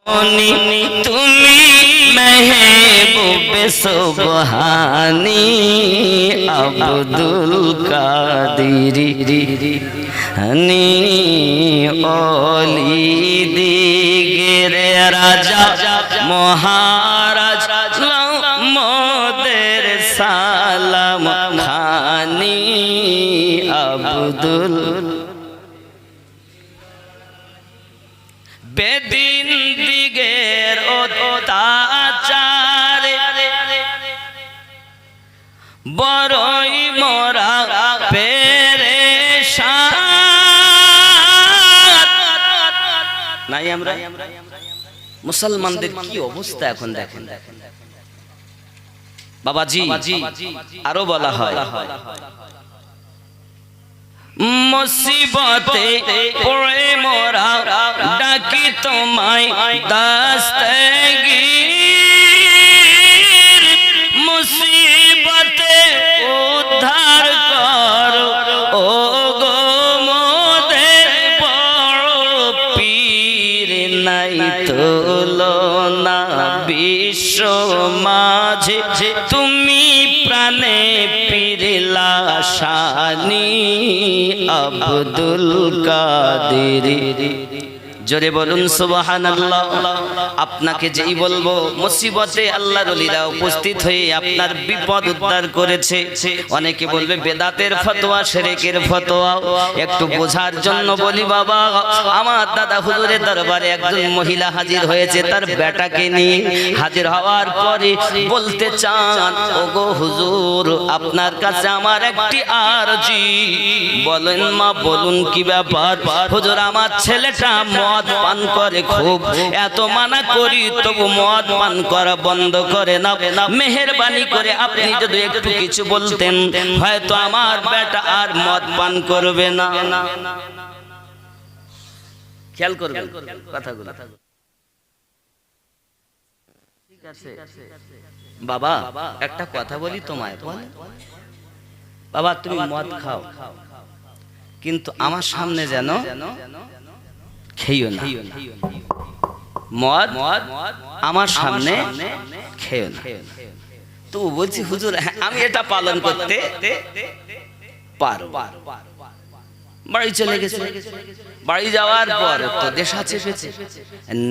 তুমি মেহবুবে সুবহানী আব্দুল কাদির হানি ওলি দিগের রাজা মহারাজ মোদের সালাম খানি আব্দুল বেদিন দিগের অত্যাচারে বড়ই মোরা পেরেশান। নাই আমরা মুসলমানদের কি অবস্থা এখন দেখেন বাবাজি। আরো বলা হয় মুসিবতে পড়ে মোরা ডাকি তোমায় দস্তগীর, মুসিবতে উদ্ধার করো ও গো মোদের বড় পীর। নাই তুলনা বিশ্ব মাঝে তুমি প্রাণে পীরলা শানি আব্দুল কাদির। জোরে বলুন সুবহানাল্লাহ। আপনাকে যেই বলবো মুসিবতে আল্লাহর ওলিরা উপস্থিত হয়ে আপনার বিপদ উদ্ধার করেছে। অনেকে বলবে বেদাতের ফতোয়া, শিরকের ফতোয়া। একটু বোঝার জন্য বলি বাবা, আমার দাদা হুজুরের দরবারে একজন মহিলা হাজির হয়েছে তার বেটাকে নিয়ে। হাজির হওয়ার পরে বলতে চান, ওগো হুজুর আপনার কাছে আমার একটি আরজি। বলেন মা বলুন কি ব্যাপার? হুজুর আমার ছেলেটা মদ পান করে খুব, এত মানা করি তবু মদ পান করা বন্ধ করে না। মেহেরবানি করে আপনি যদি একটু কিছু বলতেন হয়তো আমার বেটা আর মদ পান করবে না। খেয়াল করবেন কথাগুলো। ঠিক আছে বাবা, একটা কথা বলি তোমায়। বাবা তুমি মদ খাও কিন্তু আমার সামনে যেন খেইও না। মদ আমার সামনে খেইও না। তো বলছি হুজুর আমি এটা পালন করতে পারো। বাড়ি চলে গেছে। বাড়ি যাওয়ার পর তো নেশা চেপেছে।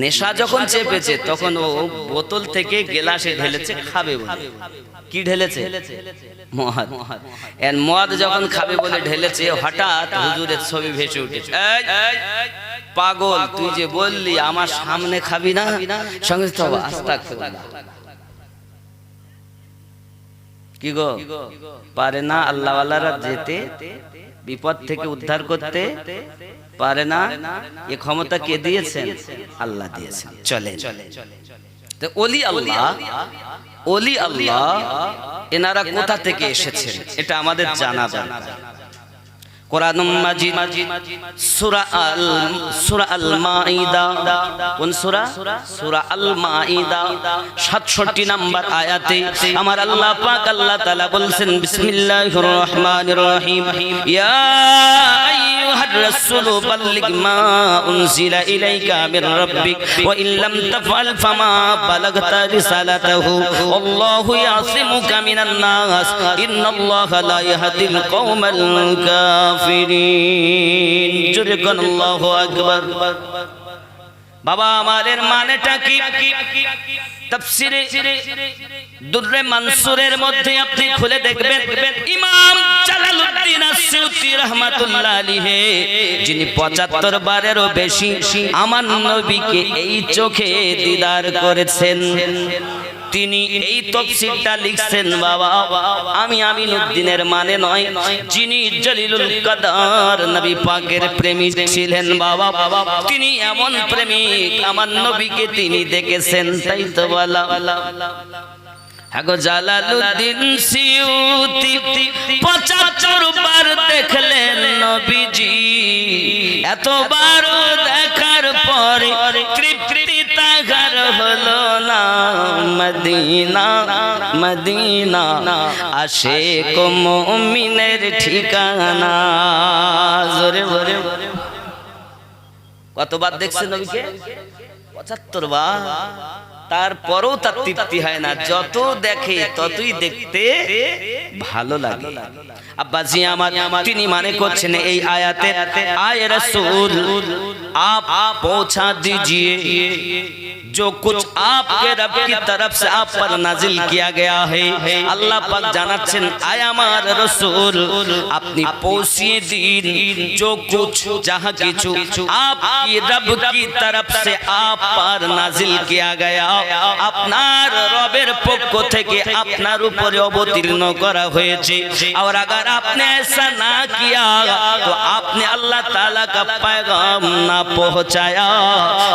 নেশা যখন চেপেছে তখন ও বোতল থেকে গ্লাসে ঢেলেছে খাবে বলে। কি ঢেলেছে? মদ। এর মদ যখন খাবে বলে ঢেলেছে হঠাৎ হুজুরের ছবি ভেসে উঠেছে। পাগল তুই যে বললি আমার সামনে খাবি না, সঙ্গে তো আস্তাগফিরুল্লাহ। কি গো পারে না আল্লাহওয়ালারা যেতে, বিপদ থেকে উদ্ধার করতে পারে না? এ ক্ষমতা কে দিয়েছেন? আল্লাহ দিয়েছেন। চলে তো ওলি আল্লাহ এনারা কোথা থেকে এসেছেন এটা আমাদের জানা দরকার। কোরআন মাজিদ সূরা আল মাইদা, কোন সূরা? সূরা আল মাইদা 67 নম্বর আয়াতে আমার আল্লাহ পাক আল্লাহ তাআলা বলেন বিসমিল্লাহির রহমানির রহিম, ইয়া আইয়ুহার রাসূলু বাল্লিগ মা উনজিলা ইলাইকা মির রাব্বিক ওয়া ইল্লাম তাফআল ফামা বালাগতা রিসালাতাহু আল্লাহু ইয়াসিমুকা মিনান নাস ইন্নাল্লাহা লা ইয়াহদিল কওমাল কাফিরিন। জোরে কোন আল্লাহু আকবার। বাবা আমাদের মানেটা কি? তাফসীরে দুররে মানসুরের মধ্যে আপনি খুলে দেখবেন ইমাম জালালউদ্দিন আসসিউতি রাহমাতুল্লাহ আলাইহি যিনি ৭৫ বারেরও বেশি আমার নবীকে এই চোখে দিদার করেছেন, তিনি এই তাফসীরটা লিখছেন বাবা আমি আমিনউদ্দিনের মানে নয়, যিনি জলিলুল কদর নবী পাকের প্রেমিক ছিলেন বাবা, তিনি এমন প্রেমিক আমার নবীকে তিনি দেখেছেন। তাই তো বলা জালালউদ্দিন সিউতি ৭৫ বার দেখলেন নবীজি, এতবার দেখার পরে তৃপ্তি তাহার হলো না। মদিনা মদিনা আশিক মুমিনের ঠিকানা। জোরে জোরে কতবার দেখছেন নবীকে? 75 বার, তারপরেও তার তৃপ্তি হয় না। যত দেখে ততই দেখতে ভালো লাগে। আব্বাজি আমার, তিনি মানে করছেন এই আয়াতে, আয়ে রাসূল आप पहुंचा दीजिए जो कुछ आपके रब की तरफ से आप पर नाजिल किया गया है। अल्लाह पाक জানাচ্ছেন, আয় আমার রাসূল আপনি পৌঁছিয়ে দিন जो कुछ जहां কিছু आपकी रब की तरफ से आप पर नाजिल किया गया, আপনার রবের পক্ষ থেকে আপনার উপরে অবতীর্ণ করা হয়েছে। और अगर आपने ऐसा ना किया तो आपने अल्लाह ताला का पैगाम ना पहुंचाया।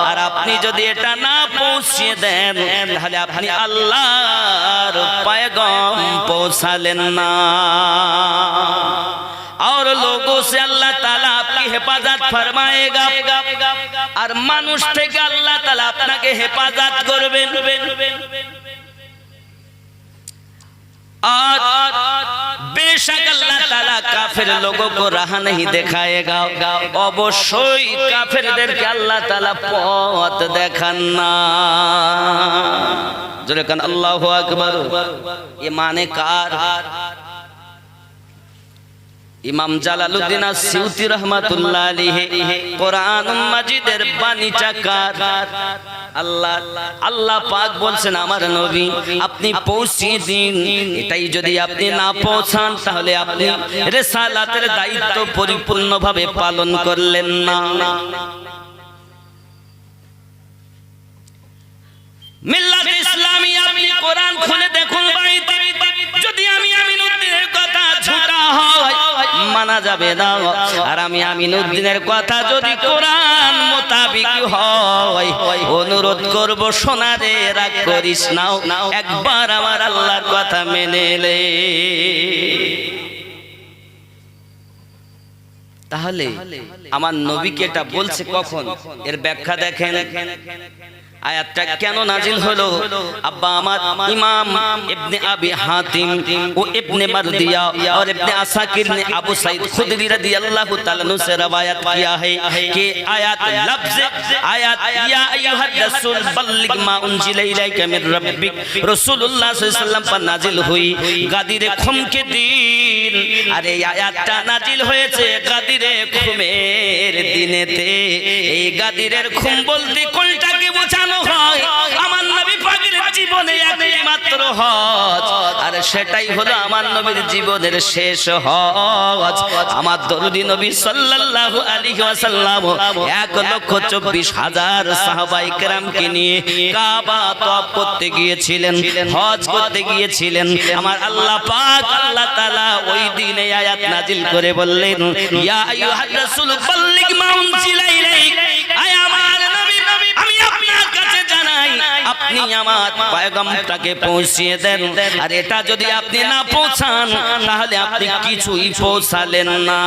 और আপনি যদি এটা না পৌঁছিয়ে দেন তাহলে আপনি আল্লাহর पैगाम पहुंचाলেন না। और लोगों से अल्लाह ताला आपकी हिफाजत फरमाएगा, और মানুষ থেকে আল্লাহ তাআলা আপনাকে হেফাজত করবেন। और बेशक अल्लाह ताला काफिर लोगों को राह नहीं दिखाएगा, অবশ্যই কাফেরদেরকে আল্লাহ তাআলা পথ দেখান না। জোরে কান আল্লাহু আকবার। এ মানে কার? ইমাম জালালউদ্দিন আসিউতি রাহমাতুল্লাহ আলাইহি কোরআন মাজিদের বাণীচাকার। আল্লাহ পাক বলছেন, আমার নবী আপনি পৌঁছিয়ে দিন। এটাই যদি আপনি না পৌঁছান তাহলে আপনি রিসালাতের দায়িত্ব পরিপূর্ণভাবে পালন করলেন না। মিল্লাত ইসলামী আপনি কোরআন খুলে দেখুন বাড়িতে, যদি আমি আমিনউদ্দিনের কথা ঝুটা হয় মানা যাবে না, আর আমি আমিনউদ্দিনের কথা যদি কোরআন মোতাবিক হয় অনুরোধ করব সোনারে রাগ করিস না, একবার আমার আল্লাহর কথা মেনে নে। তাহলে আমার নবীকে এটা বলছে কখন? এর ব্যাখ্যা দেখেন। আয়াতটা কেন নাজিল হলো? আব্বা আমার ইমাম ইবনে আবি হাতিম ও ইবনে মারদিয়া और इब्ने आसाकिर ने अबू सईद खुदरी रदियल्लाहु ताला अन्हु से रवायत किया है कि आयत लफ्ज आयत या अय्युहर रसूल बल्लिग मा उनजिला इलैका मिन रब्बिक রাসূলুল্লাহ সাল্লাল্লাহু আলাইহি ওয়াসাল্লাম पर नाजिल हुई गादिरे खुम के दिन। अरे आयतটা नाजिल হয়েছে গাদিরে খুমের দিনেতে। এই গাদিরের খুম বলতে কোনটাকে বোঝানো হয়? আমার নবী পাকের জীবনে একমাত্র হজ, আর সেটাই হলো আমার নবীর জীবনের শেষ হজ। আমার দরুদি নবী সাল্লাল্লাহু আলাইহি ওয়াসাল্লাম 1,24,000 সাহাবায়ে কেরামকে নিয়ে কাবা তওয়াফ করতে গিয়েছিলেন, হজ করতে গিয়েছিলেন। আমার আল্লাহ পাক আল্লাহ তাআলা ওই দিনে আয়াত নাজিল করে বললেন, ইয়া আইয়ুহার রাসূল বাল্লিগ মা উনজিলা ইলাইক। আয় আমার নবী, আমি আপনার কাছে জানাই আপনি আমার পয়গামটাকে পৌঁছিয়ে দেন। আর এটা যদি আপনি না পৌঁছান তাহলে আপনি কিছুই পৌঁছালেন না।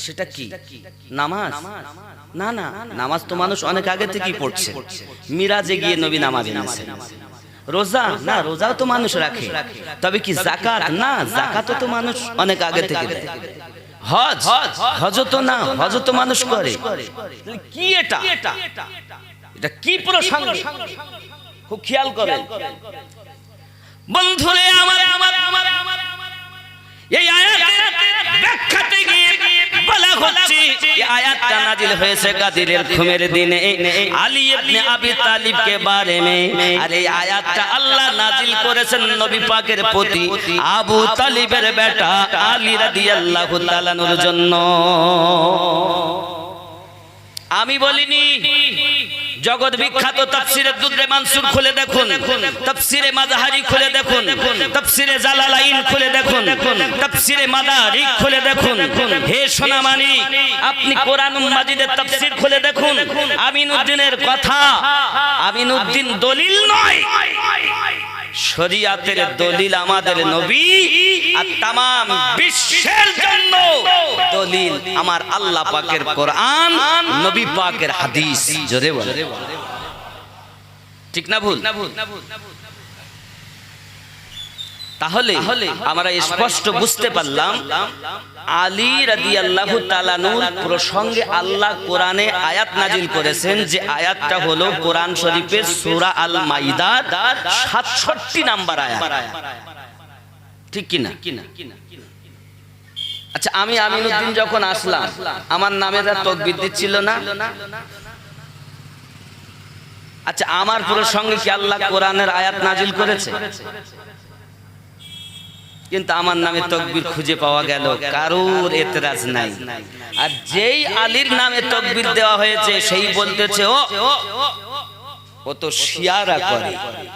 সেটা কি? নামাজ? না না, নামাজ তো মানুষ অনেক আগে থেকেই পড়ছে। মিরাজে গিয়ে নবী নামাজ এনেছেন। রোজা? না, রোজাও তো মানুষ রাখে। তবে কি যাকাত? না, যাকাতও তো মানুষ অনেক আগে থেকে দেয়। হজ? হজ তো না, হজ তো মানুষ করে। কি এটা? এটা কি প্রসঙ্গ? খুব খেয়াল করেন বন্ধুরে আমার। এই আয়াতের ব্যাখ্যাতে গিয়ে বলা হচ্ছে এই আয়াতটা নাজিল হয়েছে গাদিরের খুমের দিনে আলী ইবনে আবি তালিবকে বারে মে। আর এই আয়াতটা আল্লাহ নাজিল করেছেন নবী পাকের প্রতি আবু তালিবের বেটা আলী রাদিয়াল্লাহু তাআলা আনহুর জন্য। আমি বলিনি। জগৎ বিখ্যাত তাফসিরে দুররে মানসুর খুলে দেখুন, তাফসিরে মাযহারি খুলে দেখুন, তাফসিরে জালালাইন খুলে দেখুন, তাফসিরে মাদারিক খুলে দেখুন। হে সোনামানি, আপনি কোরআন মাজিদের তাফসির খুলে দেখুন। আমিনউদ্দিনের কথা, আমিনউদ্দিন দলিল নয়, শরীয়তের দলিল আমাদের নবী, আর तमाम বিশ্বের জন্য দলিল আমার আল্লাহ পাকের কোরআন, নবী পাকের হাদিস। জোরে বলে ঠিক না ভুল? তাহলে আমরা স্পষ্ট বুঝতে পারলাম আলী রাদিয়াল্লাহু তাআলা আনহুর প্রসঙ্গে আল্লাহ কোরআনে আয়াত নাজিল করেছেন, যে আয়াতটা হলো কোরআন শরীফের সূরা আল মাইদার ৬৭ নাম্বার আয়াত। ঠিক কি না? আচ্ছা, আমি আমিনুদ্দিন যখন আসলাম আমার নামে তার তাকবীর দিচ্ছিল না? আচ্ছা, আমার প্রসঙ্গে কি আল্লাহ কোরআনের আয়াত নাজিল করেছে? কিন্তু আমার নামে তাকবীর খুঁজে পাওয়া গেল, কারোর এতরাজ নাই। আর যেই আলীর নামে তাকবীর দেওয়া হয়েছে সেই বলতেছে ও তো শিয়ারা করে।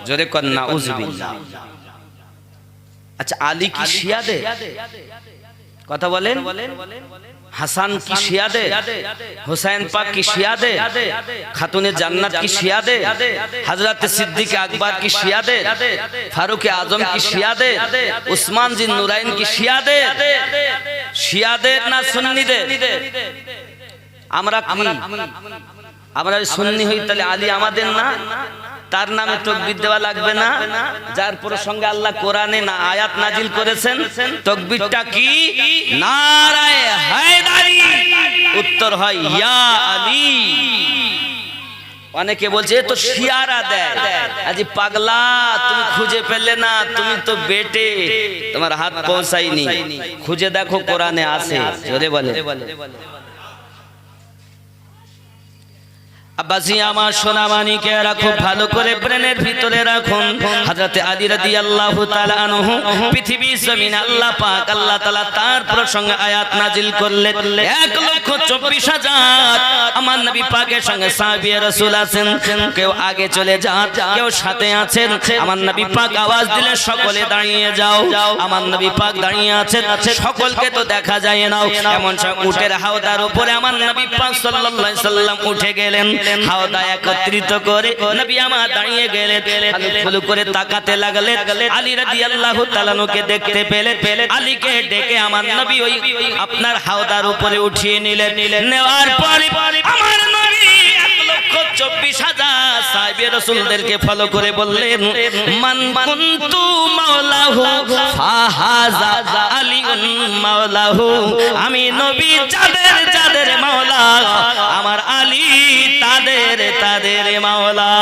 জোরে কর নাউজুবিল্লাহ। আচ্ছা, আলী কি শিয়াদের কথা বলেন? হাসান কি শিয়াদের? হুসাইন পাক কি শিয়াদের? খাতুনে জান্নাত কি শিয়াদের? হযরত সিদ্দিক আকবর কি শিয়াদের? ফারুক আজম কি শিয়াদের? উসমান জিন নুরাইন কি শিয়াদের? শিয়াদের না সুন্নিদের? আমরা সুন্নি হই, তাহলে আলী আমাদের না? তার নামে তাকবীর দেওয়া লাগবে না? যার প্রসঙ্গে আল্লাহ কোরআনে না আয়াত নাজিল করেছেন, তাকবীরটা কি? নারায়ে হায়দারি। উত্তর হয় ইয়া আলী। অনেকে বলছে তো শিয়ারা দেয়। আজি পাগলা, তুমি খুঁজে পেলে না, তুমি তো বেটে, তোমার হাত পৌঁছায়নি। খুঁজে দেখো, কোরআনে আছে। জোরে বলে। আব্বাসি আমার সোনামানিকেরা খুব ভালো করে ব্রেনের ভিতরে রাখুন। হযরত আলী রাদিয়াল্লাহু তাআলা আনহু পৃথিবী জমিন আল্লাহ পাক আল্লাহ তাআলা তার প্রসঙ্গে আয়াত নাজিল করলেন। ১,২৪,০০০ আমার নবী পাকের সঙ্গে সাহাবী রাসূল আছেন। কেউ আগে চলে যান, কেউ সাথে আছেন। আমার নবী পাক আওয়াজ দিলে সকলে দাঁড়িয়ে যাও। আমার নবী পাক দাঁড়িয়ে আছেন, সকলকে তো দেখা যায় না। এমন সব উটের হাওদার উপরে আমার নবী পাক সাল্লাল্লাহু আলাইহি সাল্লাম উঠে গেলেন। হাওদা একত্রিত করে নবী আমার দাঁড়িয়ে গেলেন, ফুলু করে তাকাতে লাগলেন। আলী রাদিয়াল্লাহু তাআলা কে দেখতে পেলেন। আলীকে ডেকে আমার নবী ওই আপনার হাওদার উপরে উঠিয়ে নিলেন। নেওয়ার পরে আমার নবী ১,২৪,০০০ সাহাবী রাসূলদেরকে ফলো করে বললেন, মান কুনতু মাওলাহু ফাহাযা আলীউন মাওলাহু। আমি নবী যাদের মাওলা, আমার আলী তাদের মাওলা।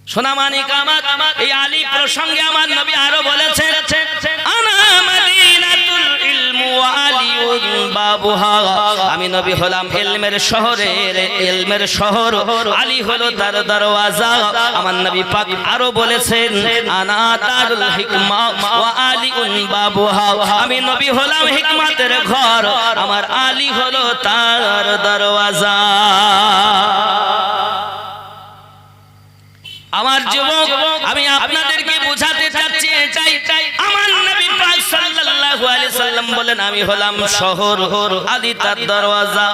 সোনামানিক আমার, এই আলী প্রসঙ্গে আমার নবী আরো বলেছেন, আনা মাদিনাতুল ইলম ওয়া আলিউন বাবুহা। আমি নবী হলাম ইলমের শহর, আলী হলো তার দরওয়াজা। আমার নবী পাক আরো বলেছেন, আনা দারুল হিকমা ওয়া আলিউন বাবুহা। আমি নবী হলাম হিকমতের ঘর, আমার আলী হলো তার দরওয়াজা। আমার যুবক, আমি আপনাদেরকে বোঝাতে চাচ্ছি এটাই, আমার নবী পাক সাল্লাল্লাহু আলাইহি সাল্লাম বলেন, আমি হলাম শহর, আলী তার দরওয়াজা।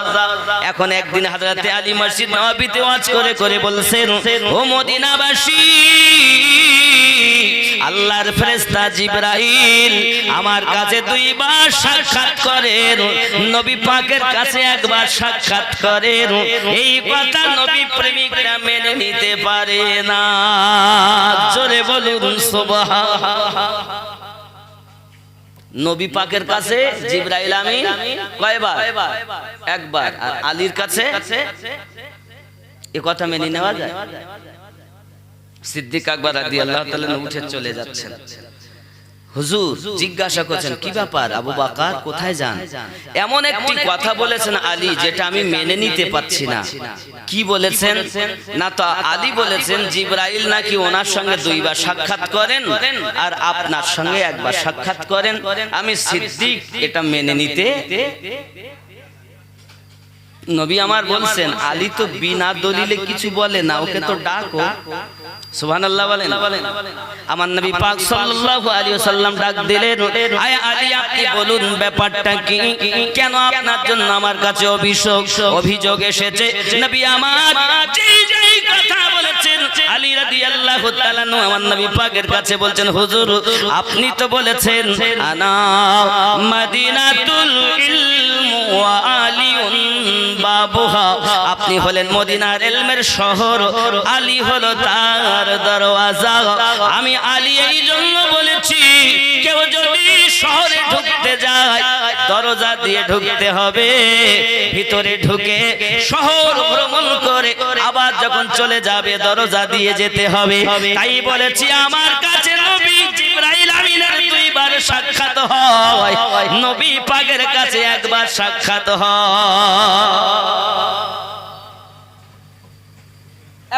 এখন একদিন হযরতে আলী মসজিদ নববীতে ওয়াজ করে বলছেন, ও মদিনাবাসী, আল্লাহর ফেরেশতা জিবরাইল আমার কাছে 2 বার সাক্ষাৎ করেন, নবী পাকের কাছে 1 বার সাক্ষাৎ করেন। এই কথা নবী প্রেমিকরা মেনে নিতে পারে না। জোরে বলুন সুবহানাল্লাহ। নবী পাকের কাছে জিবরাইল আমিন কয়বার? 1 বার। আর আলীর কাছে এই কথা মেনে নেওয়া যায়? সিদ্দিক আকবর রাদিয়াল্লাহু তাআলা উঠে চলে যাচ্ছেন। হুজুর জিজ্ঞাসা করছেন, কি ব্যাপার আবু বকর, কোথায় যান? এমন একটি কথা বলেছেন আলী, যেটা আমি মেনে নিতে পারছি না। কি বলেছেন? না তো আলী বলেছেন জিবরাইল নাকি ওনার সঙ্গে 2 বার সাক্ষাৎ করেন আর আপনার সঙ্গে 1 বার সাক্ষাৎ করেন। আমি সিদ্দিক এটা মেনে নিতে। নবী আমার বলছেন, আলী তো বিনা দলিলে কিছু বলে না, ওকে তো ডাকো। সুবহানাল্লাহ বলেন। আমার নবী পাক সাল্লাল্লাহু আলাইহি ওয়াসাল্লাম ডাক দিলেন, আয় আলী, আপনি বলুন ব্যাপারটা কি? কেন আপনার জন্য আমার কাছে অভিযোগ এসেছে? নবী আমার যেই কথা বলেছেন, আলী রাদিয়াল্লাহু তাআলা আমার নবী পাকের কাছে বলছেন, হুজুর আপনি তো বলেছেন আনা মাদিনাতুল ইলম ওয়া আলিউন বাবুহা, আপনি হলেন মদিনার ইলমের শহর, আলী হলো তার দরওয়াজা। আমি আলী এই জন্য বলেছি, কেউ যদি শহরে ঢুকতে যায় দরজা দিয়ে ঢুকতে হবে, ভিতরে ঢুকে শহর ভ্রমণ করে আবার যখন চলে যাবে দরজা দিয়ে যেতে হবে। তাই বলেছি আমার কাছে নবী জিবরাইল আমিনের দুইবার সাক্ষাৎ হয়, নবী পাকের কাছে একবার সাক্ষাৎ হয়।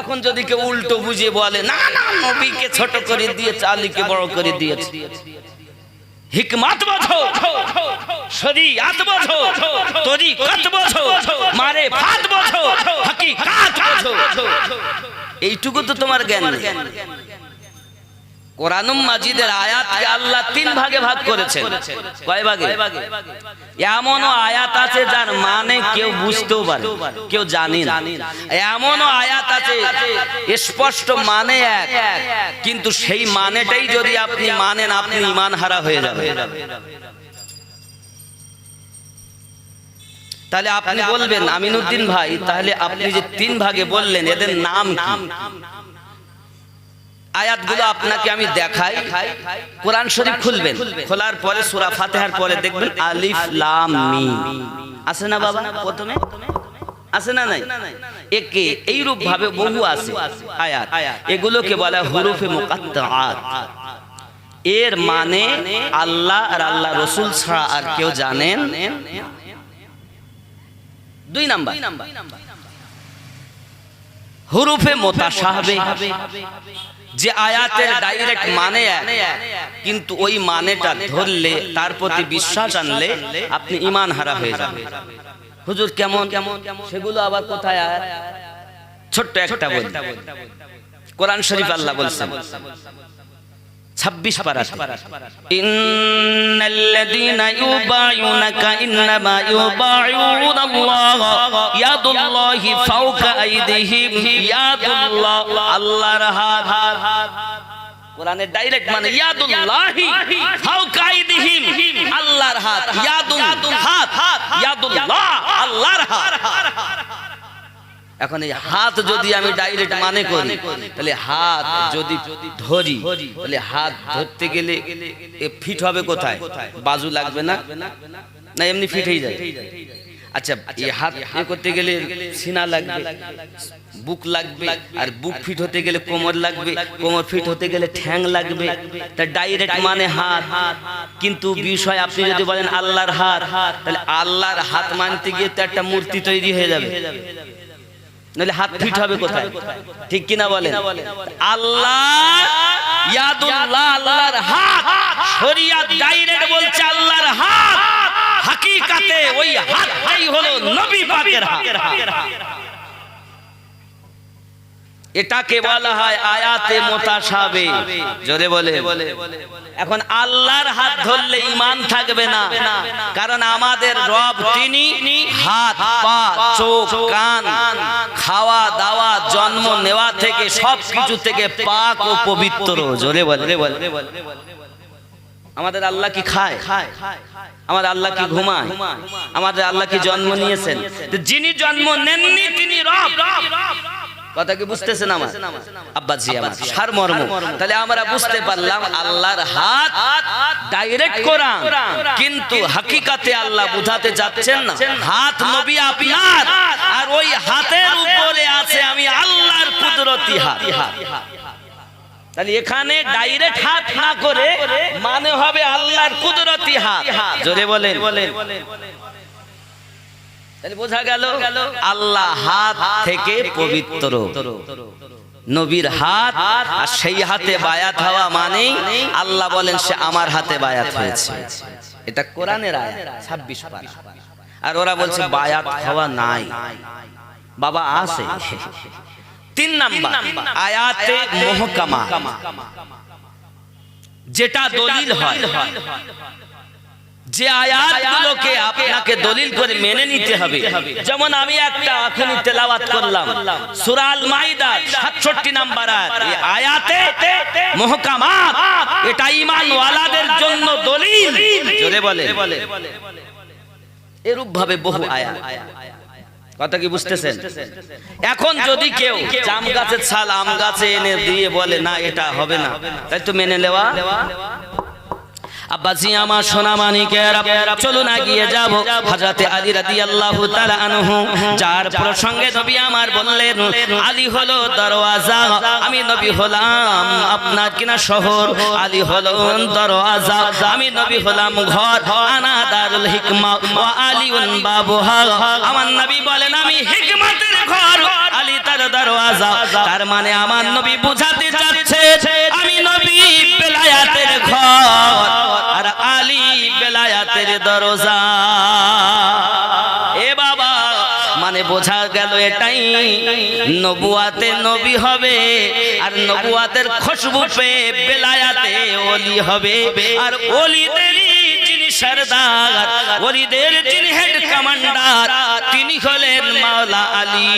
এখন যদি কেউ উল্টো বুঝে বলে না না নবীকে ছোট করে দিয়েছে, আলীকে বড় করে দিয়েছে, হিকমত বোঝো, শরীয়ত বোঝো, তরিকত বোঝো, মারিফাত বোঝো, হাকিকাত বোঝো, এইটুকু তো তোমার জ্ঞান নেই। কোরআনুল মাজিদের আয়াতকে আল্লাহ তিন ভাগে ভাগ করেছেন। কয় ভাগে? এমনও আয়াত আছে যার মানে কেউ বুঝতেও পারে, কেউ জানে না। এমনও আয়াত আছে স্পষ্ট মানে এক, কিন্তু সেই মানেটাই যদি আপনি মানেন আপনি ঈমান হারা হয়ে যাবেন। তাহলে আপনি বলবেন আমিনুদ্দিন ভাই, তাহলে আপনি যে তিন ভাগে বললেন এদের নাম কি? আয়াতগুলো আপনাকে আমি দেখাই। কোরআন শরীফ খুলবেন, খোলার পরে সূরা ফাতিহার পরে দেখবেন আলিফ লাম মিম আছে না বাবা? প্রথমে আছে না নাই? একে এইরূপ ভাবে বহু আছে আয়াত, এগুলোকে বলা হুরুফে মুকাত্তাআত। এর মানে আল্লাহ আর আল্লাহ রাসূল ছাড়া আর কেউ জানেন। দুই নাম্বার হুরুফে মুতাশাবিহ, যে আয়াতের ডাইরেক্ট মানে এক, কিন্তু ওই মানেটা ধরলে তার প্রতি বিশ্বাস আনলে আপনি ঈমান হারা হয়ে যাবেন। হুজুর কেমন? সেগুলো আবার কোথায়? ছোট্ট একটা বলি, কোরআন শরীফ আল্লাহ বলছেন 26 পারা, ইন্নাল্লাযীনা ইউবায়ুনাকা ইন্নামা ইউবায়ুনাল্লাহ ইয়াদুল্লাহি ফাওকা আইদিহিম, ইয়াদুল্লাহ আল্লাহর হাত। কোরআনের ডাইরেক্ট মানে ইয়াদুল্লাহি ফাওকা আইদিহিম, আল্লাহর হাত, ইয়াদুল হাত, ইয়াদুল্লাহ আল্লাহর হাত। এখন এই হাত যদি আমি ডাইরেক্ট মানে করি, তাহলে হাত যদি ধরি, তাহলে হাত ধরতে গেলে ফিট হবে কোথায়? বাজু লাগবে না? না এমনি ফিট হয়ে যায়? আচ্ছা, এই হাত করতে গেলে সিনা লাগবে, বুক লাগবে, আর বুক ফিট হতে গেলে কোমর লাগবে, কোমর ফিট হতে গেলে ঠ্যাং লাগবে। তা ডাইরেক্ট মানে হাত, কিন্তু বিষয় আপনি যদি বলেন আল্লাহর হাত, তাহলে আল্লাহর হাত মানতে গিয়ে তো একটা মূর্তি তৈরি হয়ে যাবে, নাহলে হাত ফিট হবে কোথায়? ঠিক কিনা বলেন? আল্লাহ ইয়াদুল্লাহ আল্লাহর হাত, শরীয়ত ডাইরেক্ট বলছে আল্লাহর হাত, হাকিকাতে ওই হাতটাই হলো নবী পাকের হাত। এটাকে বলা হয় আয়াতে মুতাশাবিহ। জোরে বলে। এখন আল্লাহর হাত ধরলে ঈমান থাকবে না, কারণ আমাদের রব তিনি হাত, পা, চোখ, কান, খাওয়া দাওয়া, জন্ম নেওয়া থেকে সব কিছু থেকে পাক ও পবিত্র। জোরে বলে। আমাদের আল্লাহ কি খায়? আমাদের আল্লাহ কি ঘুমায়? আমাদের আল্লাহ কি জন্ম নিয়েছেন? যিনি জন্ম নেননি তিনি রব। কথা কি বুঝতেছেন আমার আব্বাজি? আমার সারমর্ম। তাহলে আমরা বুঝতে পারলাম আল্লাহর হাত ডাইরেক্ট কোরআন, কিন্তু হাকিকাতে আল্লাহ বুঝাতে যাচ্ছেন না হাত নবী আপনার, আর ওই হাতের উপরে আছে আমি আল্লাহর কুদরতি হাত। তাহলে এখানে ডাইরেক্ট হাত না করে মানে হবে আল্লাহর কুদরতি হাত। জোরে বলেন। তাহলে বোঝা গেল আল্লাহ হাত থেকে পবিত্র, নবীর হাত, আর সেই হাতে বায়াত হওয়া মানে আল্লাহ বলেন সে আমার হাতে বায়াত হয়েছে। এটা কোরআনের আয়াত 26 পারা। আর ওরা বলছে বায়াত হওয়া নাই, বাবা আছে। 3 নাম্বার আয়াতে মুহকামা, যেটা দলিল হয়, যে আয়াতগুলোকে আপনাকে দলিল করে মেনে নিতে হবে। যেমন আমি একটা এখনি তেলাওয়াত করলাম সূরা আল মাইদা 67 নাম্বার আয়াত। এই আয়াতে মুহকামাত, এটা ঈমান ওয়ালাদের জন্য দলিল। জোরে বলে। এরূপ ভাবে বহু আয়াত। কথা কি বুঝতেছেন? এখন যদি কেউ জাম গাছের ছাল আম গাছে এনে দিয়ে বলে না এটা হবে না, তাই তো মেনে নেওয়া। আব্বাজি আমার সোনা মানিকেরা, চলুন এগিয়ে যাব হযরতে আলী রাদিয়াল্লাহু তাআলা আনহু, যার প্রসঙ্গে নবী আমার বললেন আলী হলো দরওয়াজা, আমি নবী হলাম আপনার কিনা শহর, আলী হলো দরওয়াজা, আমি নবী হলাম ঘর, আনা দারুল হিকমা ওয়া আলীউন বাবুহা, আমার নবী বলেন আমি হিকমতের ঘর, আলী তার দরওয়াজা। তার মানে আমার নবী বুঝাতে চাচ্ছে আমি নবী বেলায়াতের ঘর আর আলী বেলায়াতের দরজা। এ বাবা, মানে বোঝা গেল এটাই, নবুয়াতে নবী হবে আর নবুয়াতের খুশবু পেয়ে বেলায়াতে ওলি হবে, আর ওলিদেরই যিনি সরদার, ওলিদের যিনি হেড কমান্ডার, তিনি হলেন মাওলা আলী।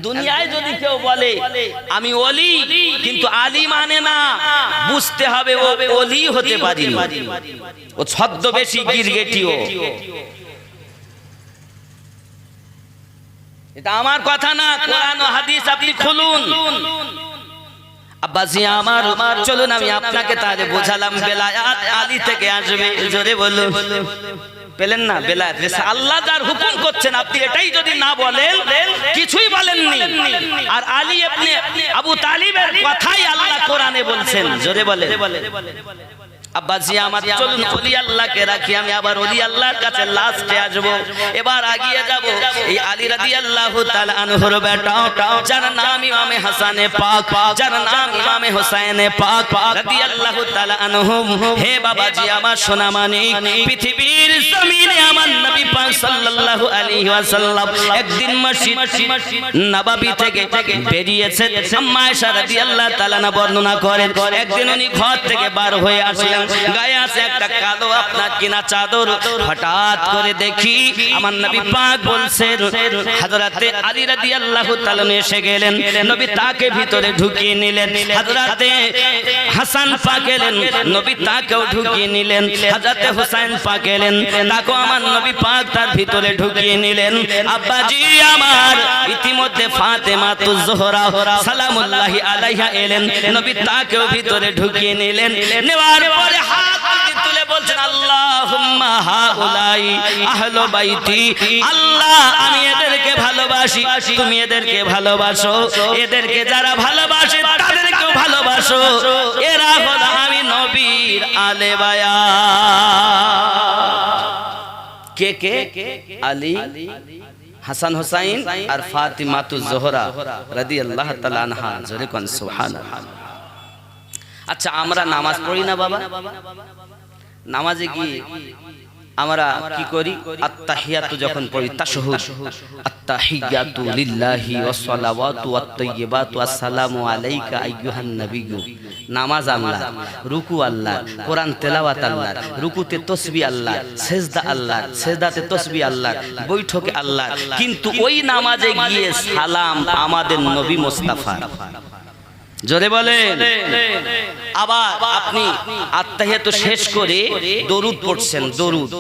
দুনিয়ায় যদি কেউ বলে আমি ওলি কিন্তু আলী মানে না, বুঝতে হবে ও ওলি হতে পারি, ও ছদ্মবেশী গিরগেটিও। এটা আমার কথা না, কোরআন ও হাদিস আপনি খুলুন। আব্বাজি আমার, চলুন আমি আপনাকে তাহলে বোঝালাম বেলায়াত আলী থেকে আসবে। জোরে বলুন, পেলেন না? বেলায়াত আল্লাহ যার হুকুম করছেন, আপনি এটাই যদি না বলেন কিছুই বলেননি। আর আলী আপনি আবু তালিবের কথাই আল্লাহ কোরআনে বলছেন। জোরে বলেন। আব্বাজি আমার, চলুন ওলি আল্লাহকে রাখি, আমি আবার ওলি আল্লাহর কাছে লাস্টে আসব। এবার আগিয়ে যাব এই আলী রাদিয়াল্লাহু তাআলা আনহুর বেটা, যার নাম ইমামে হাসানে পাক, যার নাম ইমামে হোসেনে পাক রাদিয়াল্লাহু তাআলা আনহু। হে বাবাজি আমার সোনা মানিক, পৃথিবীর জমিনে আমার নবী পাক সাল্লাল্লাহু আলাইহি ওয়াসাল্লাম একদিন মসজিদ নববী থেকে বেরিয়েছেন। আম্মা আয়েশা রাদিয়াল্লাহু তাআলা বর্ণনা করেন, একদিন উনি ঘর থেকে বার হয়ে আসলেন, গায়ে আছে একটা কালো আপনার কিনা চাদর। হঠাৎ করে দেখি আমার নবী পাক বলছেন, হযরতে আলী রাদিয়াল্লাহু তাআলা এসে গেলেন, নবী তাকে ভিতরে ঢুকিয়ে নিলেন। হযরতে হাসান পাক এলেন, নবী তাকেও ঢুকিয়ে নিলেন। হযরতে হুসাইন পাক এলেন, তাকেও আমার নবী পাক তার ভিতরে ঢুকিয়ে নিলেন। আব্বাজি আমার, ইতিমধ্যে ফাতেমা তুজ জোহরা সালামুল্লাহি আলাইহা এলেন, নবী তাকেও ভিতরে ঢুকিয়ে নিলেন। নেওয়ার পরে হাত তুলে বলছেন আল্লাহুম্মা হাউলাই আহলু বাইতি, আল্লাহ আমি এদেরকে ভালোবাসি, তুমি এদেরকে ভালোবাসো, এদেরকে যারা ভালোবাসে তাদেরকেও ভালোবাসো, এরা হলো আমি নবীর আলে বায়াত। কে কে? আলী, হাসান হোসাইন আর ফাতিমা তুজ জোহরা রাদিয়াল্লাহু তাআলা আনহা। জোরে কোন সুবহানাল্লাহ। আচ্ছা, আমরা নামাজ পড়ি না বাবা? নামাজে গিয়ে আমরা কি করি? আত্তাহিয়াতু যখন পড়ি, তাশাহুদ, আত্তাহিয়াতু লিল্লাহি ওয়াস সালাওয়াতু ওয়াত তাইয়্যিবাতু আসসালামু আলাইকা আইয়ুহান নাবিয়্যু। নামাজ আল্লাহ, রুকু আল্লাহ, কোরআন তেলাওয়াত আল্লাহ, রুকুতে তাসবিহ আল্লাহ, সিজদা আল্লাহ, সিজদাতে তাসবিহ আল্লাহ, বৈঠকে আল্লাহ। কিন্তু ওই নামাজে গিয়ে সালাম আমাদের নবী মুস্তাফা। জোরে বলেন। আবার আপনি আত্তাহিয়াতু শেষ করে দরুদ পড়ছেন, দরুদ,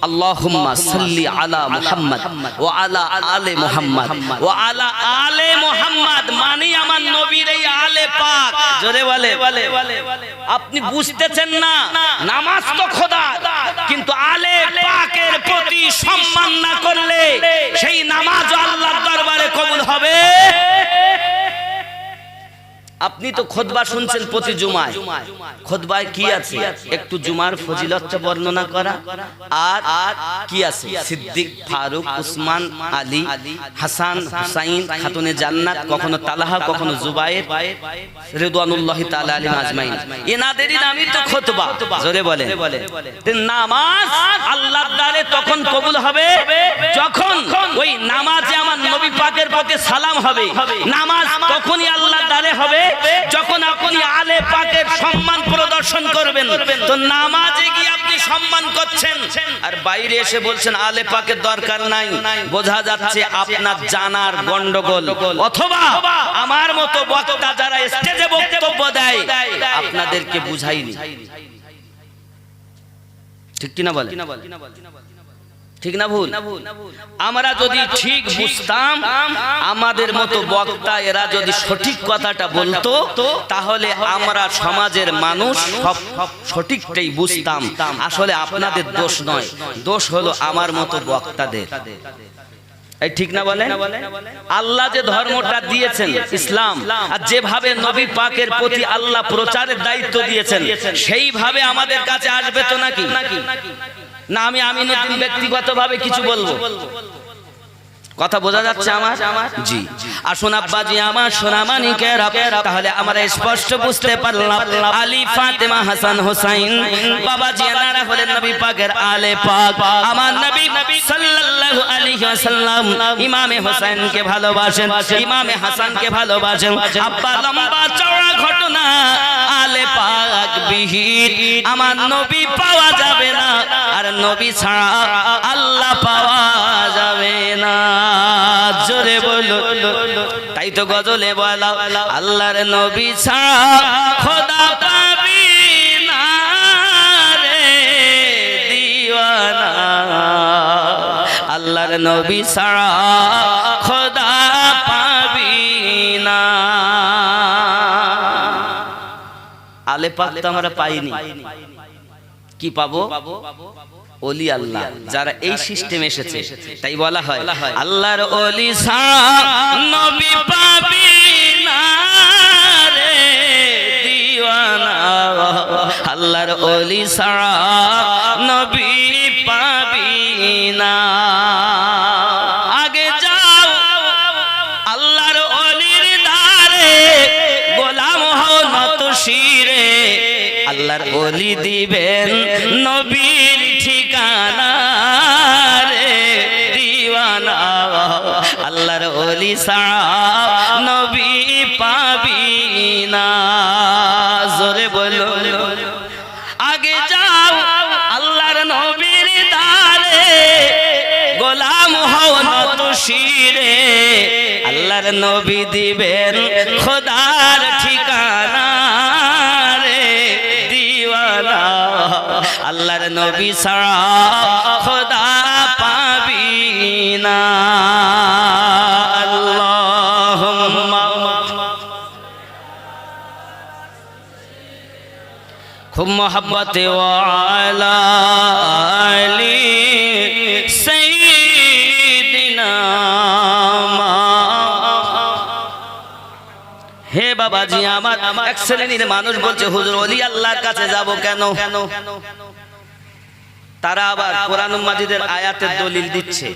আল্লাহুম্মা সাল্লি আলা মুহাম্মদ ওয়া আলা আলে মুহাম্মদ ওয়া আলা আলে মুহাম্মদ, মানে আমার নবীর এই আলে পাক। জোরে বলে। আপনি বুঝতেছেন না, নামাজ তো খোদা, কিন্তু আলে পাকের প্রতি সম্মান না করলে সেই নামাজ আল্লাহর দরবারে কবুল হবে? আপনি তো খুতবা শুনছেন প্রতি জুমায়, খুতবায় কি আছে? একটু জুমার ফজিলতটা বর্ণনা করা, আর কি আছে? সিদ্দিক, ফারুক, উসমান, আলী, হাসান, হুসাইন, খাতুনে জান্নাত, কখনো তালহা, কখনো জুবায়ের রিদওয়ানুল্লাহি তাআলা আলাইহিম আজমাইন, এনাদেরই নামই তো খুতবা। জোরে বলেন। নামাজ আল্লাহর দ্বারে তখন কবুল হবে যখন ওই নামাজে আমার নবী পাকের প্রতি সালাম হবে। নামাজ তখনই আল্লাহর দ্বারে হবে যখন আপনি আলে পাকের সম্মান প্রদর্শন করবেন। তো নামাজে গিয়ে আপনি সম্মান করছেন আর বাইরে এসে বলছেন আলে পাকের দরকার নাই, বোঝা যাচ্ছে আপনার জানার গন্ডগোল। অথবা আমার মতো বক্তা যারা স্টেজে বক্তব্য দেয় আপনাদেরকে বুঝাইনি, ঠিক কিনা বলে? ঠিক না ভুল? আমরা যদি ঠিক বুঝতাম, আমাদের মতো বক্তা এরা যদি সঠিক কথাটা বলতো, তাহলে আমরা সমাজের মানুষ সব সঠিকটাই বুঝতাম। আসলে আপনাদের দোষ নয়, দোষ হলো আমার মতো বক্তাদের। এই ঠিক না বলেন? আল্লাহ যে ধর্মটা দিয়েছেন ইসলাম, আর যেভাবে নবী পাকের প্রতি আল্লাহ প্রচারের দায়িত্ব দিয়েছেন, সেইভাবে আমাদের কাছে আসবে তো নাকি? না আমি আমিনুদ্দিন ব্যক্তিগতভাবে কিছু বলবো? কথা বোঝা যাচ্ছে আমার? জি। আসুন আব্বাজি আমার সোনামানিকেরা, তাহলে আমরা স্পষ্ট বুঝতে পারলাম আলী ফাতেমা হাসান হোসাইন বাবাজি এনারা হলেন নবী পাকের আলে পাক। আমার নবী সাল্লাল্লাহু আলাইহি ওয়াসাল্লাম ইমামে হোসেনকে ভালোবাসেন, ইমামে হাসানকে ভালোবাসেন। আব্বা লম্বা চওড়া ঘটনা, আলে পাক বিহীন আমার নবী পাওয়া যাবে না, আর নবী ছাড়া আল্লাহ পাওয়া যাবে না। জোরে বলো। তাই তো গজলে বলা, আল্লাহর নবী ছাড়া খোদা পাবি না রে দিওয়ানা, আল্লাহর নবী ছাড়া খোদা পাবি না। আলে পাক তো আমরা পাইনি, কি পাবো? ওলি আল্লাহ, যারা এই সিস্টেম এসেছে। তাই বলা হয় আল্লাহর ওলি ছাড়া নবী পাবি না রে দিওয়ানা, আল্লাহর ওলি ছাড়া নবী পাবি না। আগে যাও আল্লাহর ওলির দ্বারে, গোলাম হও নত শিরে, আল্লাহর ওলি দিবেন নবীর ঠিকানা রে দিওয়ানা, আল্লাহর ওলি ছাড়া নবী পাবি না। জোরে বলো। আগে যাও আল্লাহর নবীর দ্বারে, গোলাম হও নত শিরে, আল্লাহর নবী দিবেন খোদার ঠিকানা রে দিওয়ানা, আল্লাহর নবী ছাড়া খোদা পাবি না। আল্লাহুম্মা খুব মোহাব্বতে ওয়ালা আলি সাইয়্যিদিনা। হে বাবাজি আমার, এক শ্রেণীর মানুষ বলছে হুজুর ওলি আল্লাহর কাছে যাব কেন? তারা আবার কোরআন মাজিদের আয়াতের দলিল দিচ্ছে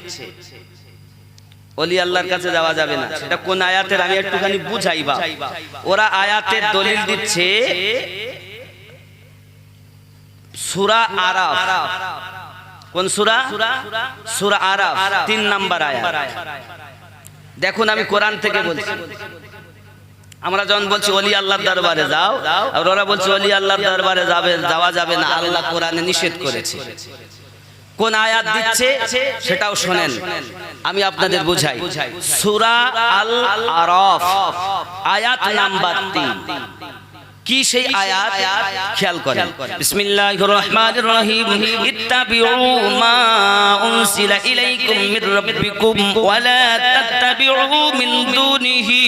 ওলি আল্লাহর কাছে যাওয়া যাবে না। সেটা কোন আয়াতের আমি একটুখানি বুঝাইবা। ওরা আয়াতের দলিল দিচ্ছে সূরা আরাফ। কোন সূরা? সূরা আরাফ 3 নাম্বার আয়াত। দেখুন আমি কোরআন থেকে বলছি। আমরা যখন বলছি ওলি আল্লাহর দরবারে যাও, আর ওরা বলছে ওলি আল্লাহর দরবারে যাওয়া যাবে না, আল্লাহ কোরআনে নিষেধ করেছে। কোন আয়াত দিচ্ছে সেটাও শোনেন, আমি আপনাদের বুঝাই। সূরা আল আরাফ আয়াত নাম্বার 3। কি সেই আয়াত? খেয়াল করেন। বিসমিল্লাহির রহমানির রহিম। ইত্তাবিউ মা উনসিলা ইলাইকুম মির রাব্বিকুম ওয়া লা তাত্তাবিউ মিন দুনিহি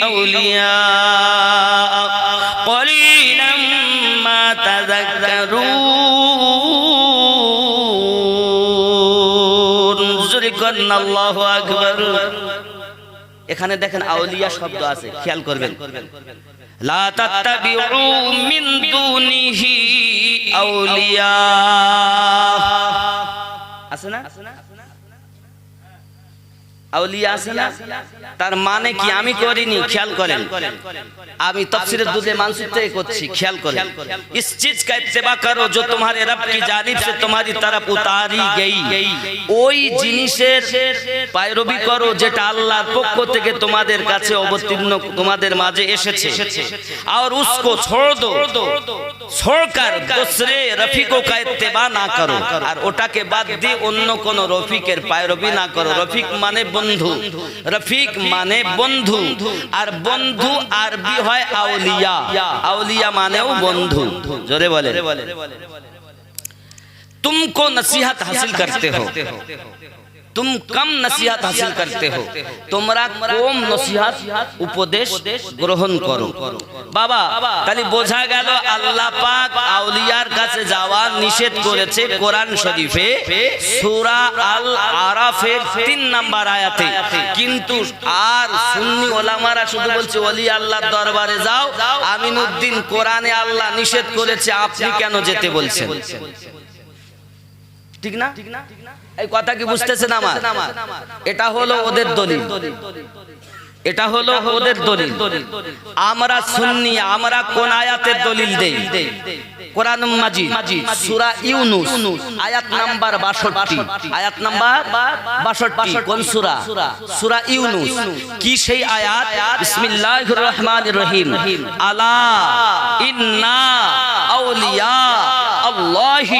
আউলিয়া ক্বালিলাম মা তাযাক্কারুন। যুরিকান আল্লাহু আকবার। এখানে দেখেন আউলিয়া শব্দ আছে, খেয়াল করবেন। লা তাত্তাবিউ মিন দুনিহি আউলিয়া আছে না? আউলিয়া আছে না? তার মানে কি? আমি করিনি, খেয়াল করেন। আমি তাফসীরের দুধে মানসুর থেকে করছি, খেয়াল করেন। इस चीज का इत्तेबा करो जो तुम्हारे रब की जानिब से तुम्हारी तरफ उतारी गई। ওই জিনিসের পায়রবি করো যেটা আল্লাহর পক্ষ থেকে তোমাদের কাছে অবতীর্ণ, তোমাদের মাঝে এসেছে। और उसको छोड़ दो, छोड़कर दूसरे रफीकों का इत्तेबा ना करो। আর ওটাকে বাদ দিয়ে অন্য কোন রফিকের পায়রবি না করো। রফিক মানে বন্ধু, রফিক মানে বন্ধু, আর বন্ধু আরবি হয় আউলিয়া। আউলিয়া মানেও বন্ধু। জোরে বলে। तुमको नसीहत हासिल करते हो, तुम कम नसीहत हासिल करते हो, তোমরা কম নসিহত উপদেশ গ্রহণ করো। বাবা তাহলে বোঝা গেল আল্লাহ পাক আউলিয়ার কাছে যাওয়া নিষেধ করেছে কোরআন শরীফে সূরা আল আরাফের 3 নম্বর আয়াতে। কিন্তু আর সুন্নি ওলামারা শুধু বলছে ওলি আল্লাহর দরবারে যাও, আমিনউদ্দিন কোরআনে আল্লাহ নিষেধ করেছে, আপনি কেন যেতে বলছেন? ঠিক না? এই কথা কি বুঝতেছেন আমার? এটা হলো ওদের দলিল, এটা হলো ওদের দলিল। আমরা সুন্নি, আমরা কোন আয়াতের দলিল দেই? কোরআন মাজিদ সূরা ইউনূস আয়াত নাম্বার 62, আয়াত নাম্বার 62। কোন সূরা? সূরা ইউনূস। কি সেই আয়াত? বিসমিল্লাহির রহমানির রহিম, আলা ইন্না আউলিয়া আল্লাহি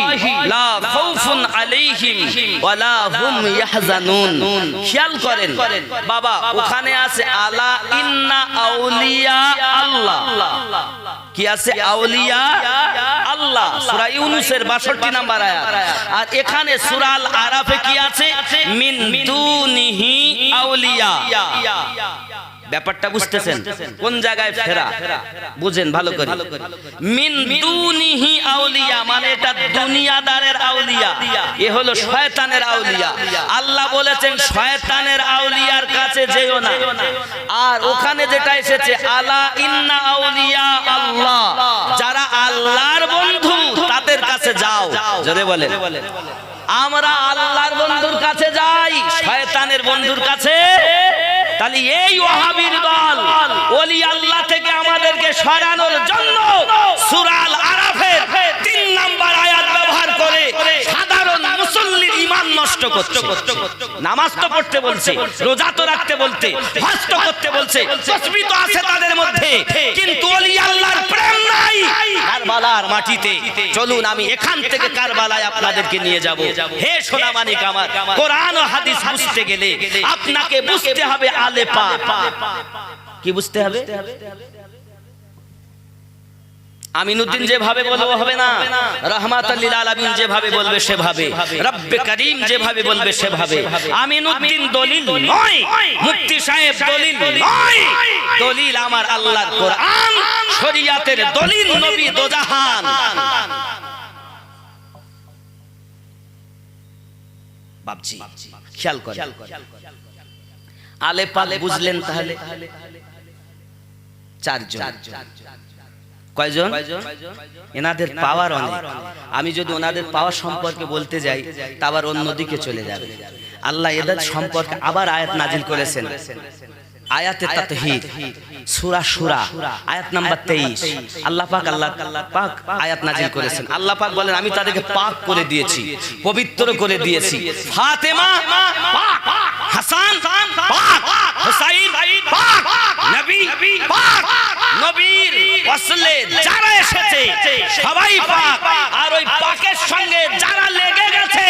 লা খাউফুন আলাইহিম ওয়ালা হুম ইয়াহজানুন। খেয়াল করেন বাবা, ওখানে আছে আলা ইন্না আউলিয়া আল্লাহ। কি আছে? আউলিয়া আল্লাহ, সূরা ইউনূসের 62 নম্বর আয়াত। আর এখানে সূরা আল আরাফে কি আছে? মিন দুনিহি আউলিয়া। ব্যাপারটা বুঝতেছেন? কোন জায়গায় ফেরা বুঝেন ভালো করে। মিন দুনিহি আউলিয়া মানে এটা দুনিয়াদারের আউলিয়া, এ হলো শয়তানের আউলিয়া। আল্লাহ বলেছেন শয়তানের আউলিয়ার কাছে যেও না। আর ওখানে যেটা এসেছে আলা ইন্না আউলিয়া আল্লাহ, যারা আল্লাহর বন্ধু তাদের কাছে যাও। জোরে বলেন। আমরা আল্লাহর বন্ধুর কাছে যাই, শয়তানের বন্ধুর কাছে। তাহলে এই ওয়াহাবীর দল ওলি আল্লাহ থেকে আমাদেরকে সরানোর জন্য সূরা আল আরাফের 3 নম্বর আয়াত ব্যবহার করে সাধারণ মুসল্লির ঈমান নষ্ট করছে। নামাজ তো পড়তে বলছে, রোজা তো রাখতে বলতে, হজ তো করতে বলছে, তাসবিহ তো আছে তাদের মধ্যে, কিন্তু ওলি আল্লাহর প্রেম নাই। কারবালার মাটিতে চলুন, আমি এখান থেকে কারবালায় আপনাদেরকে নিয়ে যাব। হে সোনামানিক আমার, কোরআন ও হাদিস বুঝতে গেলে আপনাকে বুঝতে হবে আলে পাক। কি বুঝতে হবে? আমিনউদ্দিন যেভাবে বলবো হবে না, রাহমাতাল লিল আলামিন যেভাবে বলবে সেভাবে, রব্বে করিম যেভাবে বলবে সেভাবে। আমিনউদ্দিন দলিল নয়, মুফতি সাহেব দলিল নয়, দলিল আমার আল্লাহর কোরআন, শরীয়তের দলিল নবী দোজাহান। বাপজি খেয়াল করেন, আলে পালে বুঝলেন তাহলে চারজন। কয়জন? এনাদের পাওয়ার অনেক। আমি যদি ওনাদের পাওয়ার সম্পর্কে বলতে যাই তা আবার অন্যদিকে চলে যাবে। আল্লাহ এদের সম্পর্কে আবার আয়াত নাজিল করেছেন, আয়াতে তাতহীদ সূরা শুরা আয়াত নাম্বার 23। আল্লাহ পাক আয়াত নাজিল করেছেন। আল্লাহ পাক বলেন আমি তাদেরকে পাক করে দিয়েছি, পবিত্র করে দিয়েছি। ফাতেমা পাক, হাসান পাক, হুসাইন পাক, নবী পাক, নবীর ওয়াসলে যারা এসেছে সবাই পাক। আর ওই পাকের সঙ্গে যারা লেগে গেছে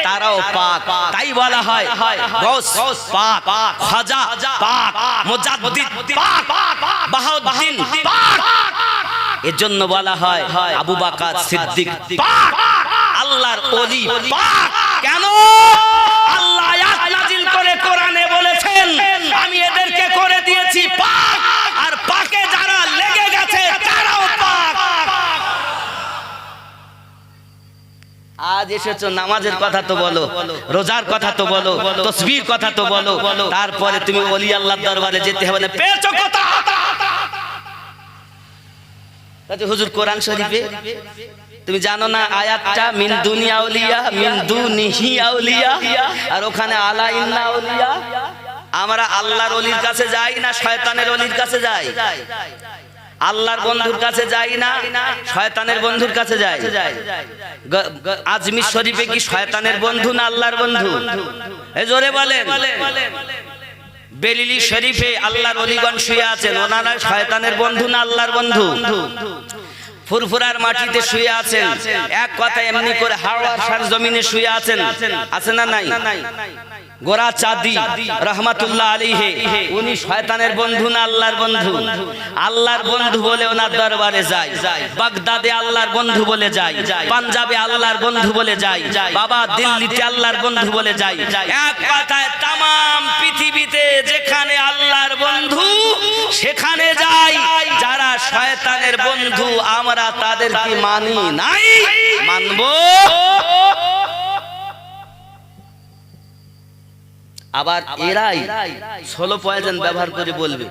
তারাও পাক। তাই বলা হয় গৌস পাক, খাজা পাক, মুজাদ্দিদ পাক, বাহাউদ্দিন পাক। এজন্য বলা হয় আবু বকর সিদ্দিক পাক, আল্লাহর ওলি পাক। কেন? আল্লাহ আয়াত নাজিল করে কোরআনে বলেছেন আমি এদেরকে করে দিয়েছি পাক, আর পাকে যারা লেগে গেছে তারাও পাক। আজ এসেছো নামাজের কথা তো বলো, রোজার কথা তো বলো, তাসবিহর কথা তো বলো, তারপরে তুমি ওলি আল্লাহর দরবারে যেতে হবে না। পেয়েছো কথা? হুজুর কোরআন শরীফে তুমি জানো না আয়াতটা মিন দুনিয়া আউলিয়া, মিন দুনিহি আউলিয়া, আর ওখানে আলা ইন্না আউলিয়া। আমরা আল্লাহর ওলির কাছে যাই না শয়তানের ওলির কাছে যাই? আল্লাহর বন্ধুর কাছে যাই না শয়তানের বন্ধুর কাছে যাই? আজমির শরীফে কি শয়তানের বন্ধু না আল্লাহর বন্ধু? এই জোরে বলেন। বেরিলি শরীফে আল্লাহর ওলিগণ শুয়ে আছেন, ওনারা শয়তানের বন্ধু না আল্লাহর বন্ধু? ফুরফুরার মাটিতে শুয়ে আছেন, এক কথা এমনি করে হাওড়ার সরজমিনে শুয়ে আছেন, আছে না নাই? গোরা চাঁদি রহমাতুল্লাহ আলাইহি, উনি শয়তানের বন্ধু না আল্লাহর বন্ধু? আল্লাহর বন্ধু বলে ওনার দরবারে যায়, বাগদাদে আল্লাহর বন্ধু বলে যায়, পাঞ্জাবে আল্লাহর বন্ধু বলে যায়, বাবা দিল্লিতে আল্লাহর বন্ধু বলে যায়। এক কথায় তামাম পৃথিবীতে যেখানে আল্লাহর বন্ধু সেখানে যাই। যারা শয়তানের বন্ধু আমরা তাদেরকে মানি নাই, মানবো। আবার এরাই সোলো পয়জন ব্যবহার করে বলবে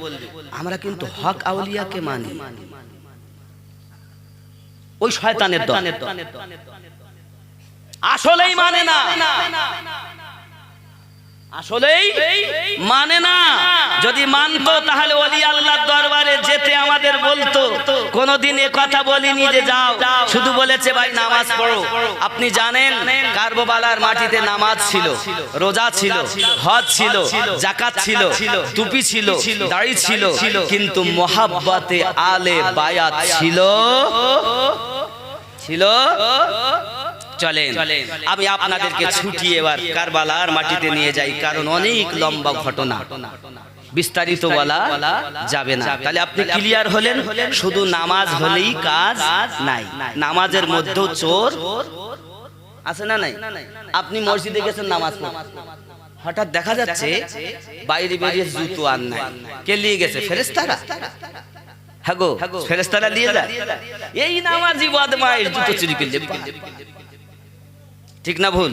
আমরা কিন্তু হক আউলিয়াকে মানি। ওই শয়তানের দল আসলেই মানে না, আসলেই মানে না। যদি মানতো তাহলে ওলি আল্লাহর দরবারে যেতে আমাদের বলতো। কোনদিন এ কথা বলিনি যে যাও, শুধু বলেছে ভাই নামাজ পড়ো। আপনি জানেন কারবালার মাটিতে নামাজ ছিল, রোজা ছিল, হজ ছিল, যাকাত ছিল, টুপি ছিল, দাড়ি ছিল, কিন্তু মোহাব্বতে আলে বায়াত ছিল ছিল। চলেন আমি আপনাদেরকে ছুটিয়ে এবার কারবালার মাটিতে নিয়ে যাই, কারণ অনেক লম্বা ঘটনা, বিস্তারিত বলা যাবে না। তাহলে আপনি ক্লিয়ার হলেন, শুধু নামাজ হলেই কাজ নাই, নামাজের মধ্যেও চোর আছে না নাই? আপনি মসজিদে গেছেন নামাজ পড়তে, হঠাৎ দেখা যাচ্ছে বাইরে বেরিয়ে জুতো আর নাই, কে নিয়ে গেছে? ফেরেশতারা। হ্যাঁ গো, ফেরেশতারা নিয়ে যায়। এই নামাজি বদমাইশ জুতো চুরি করলে, ঠিক না ভুল?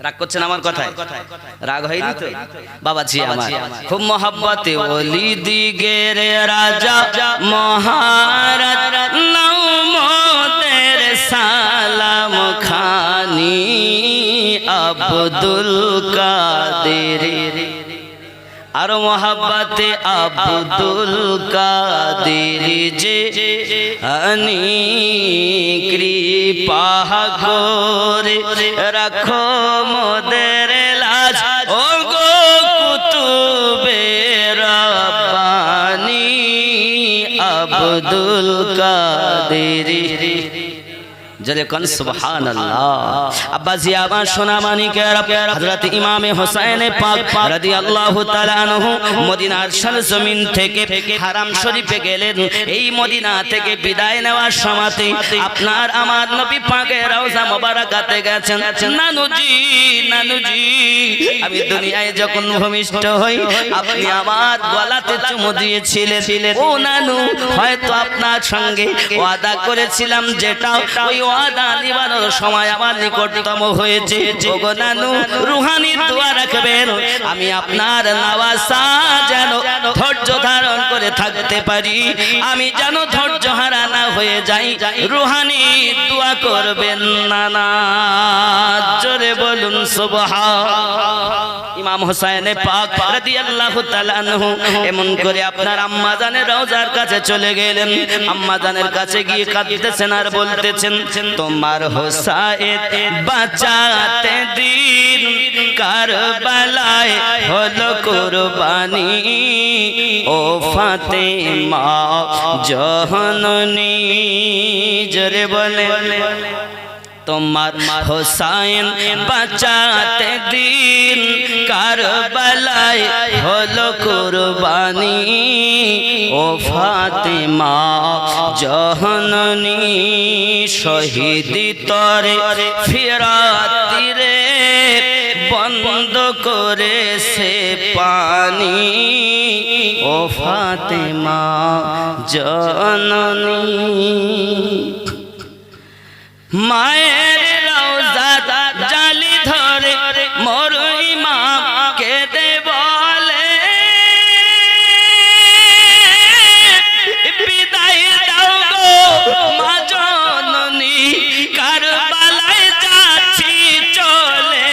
রাগ করছেন আমার কথায়? রাগ হয়নি তো বাবাজি আমার? খুব মোহাব্বতে ওলি দিগের রাজা মহারাজ নাও মোদের সালাম খানি আব্দুল কাদের, আর মোহাব্বতে আব্দুল কাদের যে আনি কৃপা করে রাখো মোদের লাজ, ও গো কুতুবে রব্বানি আব্দুল কাদের। জলে কোন সুবহানাল্লাহ। আব্বাজি আমার সোনা মানিকেরা, হযরত ইমামে হোসেন পাক রাদিয়াল্লাহু তাআলা আনহু মদিনার সরজমিন থেকে হারাম শরীফে গেলেন। এই মদিনা থেকে বিদায় নেওয়ার সময়তে আপনার আমার নবী পাকের রওজা মোবারকাতে গেছেন। নানুজি নানুজি, আমি দুনিয়ায় যখন ভূমিষ্ঠ হই আপনি আমার গলাতে চুমু দিয়েছিলেন। ও নানু, হয়তো আপনার সঙ্গে ওয়াদা করেছিলাম, যেটা ওই ওয়াদা নিবানোর সময় আমার নিকটতম হয়েছে। ওগো নানু, রুহানি দোয়া রাখবেন, আমি আপনার নওয়াজা যেন ধৈর্য ধারণ করে থাকতে পারি, আমি যেন ধৈর্য হারা না হয়ে যাই। রুহানি দোয়া করবেন না, জোরে বলুন সুবহান। ইমাম হোসেন পাক রাদিয়াল্লাহু তাআলা আনহু এমন করে আপনার আম্মা জানের রওজার কাছে চলে গেলেন। আম্মা জানের কাছে গিয়ে কাঁদতেছেন আর বলতেছেন, তোমার হোসাইন বাঁচাতে দিন কারবালায় হলো কুরবানি, ও ফাতেমা জহননী। জোরে বলে, তোমার হোসাইন বাঁচাতে দিন কারবালায় হলো কুরবানি, ও ফাতেমা জহননী। শহীদি তরে ফিরাতি রে বন্ধ করেছে পানি, ও ফাতেমা জননী। মায়ের রওজা জালি ধরে মোর ইমাম কেঁদে বলে, বিদায় দাও গো মা জননী, কারবালায় যাচ্ছি চলে।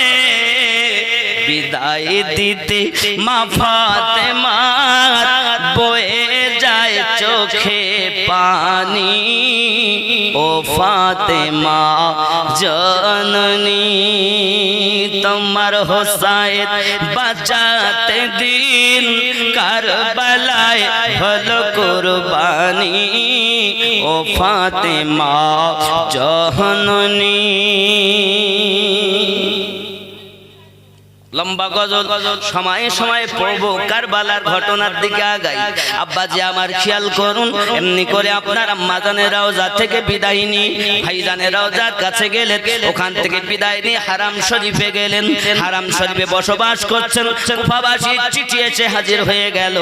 বিদায় দিতে মা ফাতেমা বয়ে যায় চোখে পানি ও ফাতেমা জননী তোমার হোসাইন বাঁচাতে দিন কারবালায় হলো কুরবানি ও ফাতেমা জননী। লম্বা গজল সময়ে সময়ে পড়বো, কারবালার ঘটনার দিকে আগাই। আব্বাজি আমার খেয়াল করুন, এমনি করে আপনার আম্মাজানের রওজা থেকে বিদায় নিয়ে ভাইজানের রওজার কাছে গেলেন, ওখান থেকে বিদায় নিয়ে হারাম শরীফে গেলেন। হারাম শরীফে বসবাস করছেন। কুফাবাসীর চিঠি এসে হাজির হয়ে গেল।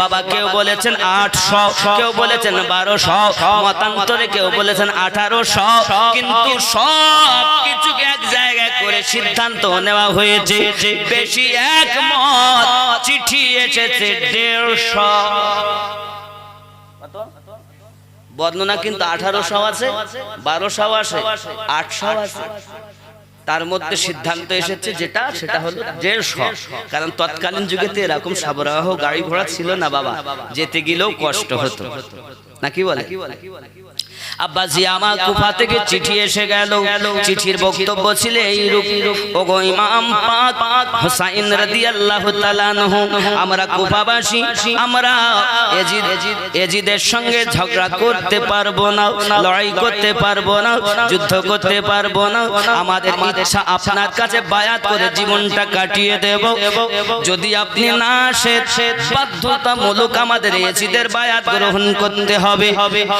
বাবা কেউ বলেছেন 800, কেউ বলেছেন 1200, মতান্তরে কেউ বলেছেন 1800, কিন্তু সব কিছুকে এক জায়গায় করে সিদ্ধান্ত নেওয়া হয়েছে, বেশি একমত চিঠি এসেছে 150। বর্ণনা কিন্তু 1800 আছে, 1200 আছে, 800 আছে। তার মধ্যে সিদ্ধান্ত এসেছে যেটা, সেটা হলো 150। কারণ তৎকালীন যুগেতে এরকম সরবরাহ গাড়ি ঘোড়া ছিল না বাবা, যেতে গেলেও কষ্ট হতো, নাকি বলে? আব্বাজি আমার কুফা থেকে চিঠি এসে গেল। চিঠির বক্তব্য ছিল এইরূপ, ওগো ইমাম পাক হুসাইন রাদিয়াল্লাহু তাআলা আনহু, আমরা কুফাবাসী আমরা এজিদের সঙ্গে ঝগড়া করতে পারবো না, লড়াই করতে পারবো না, যুদ্ধ করতে পারবো না। আমাদের ইচ্ছা আপনার কাছে বায়াত করে জীবনটা কাটিয়ে দেব। যদি আপনি না আসেন, বাধ্যতামূলক আমাদের এজিদের বায়াত গ্রহণ করতে হবে।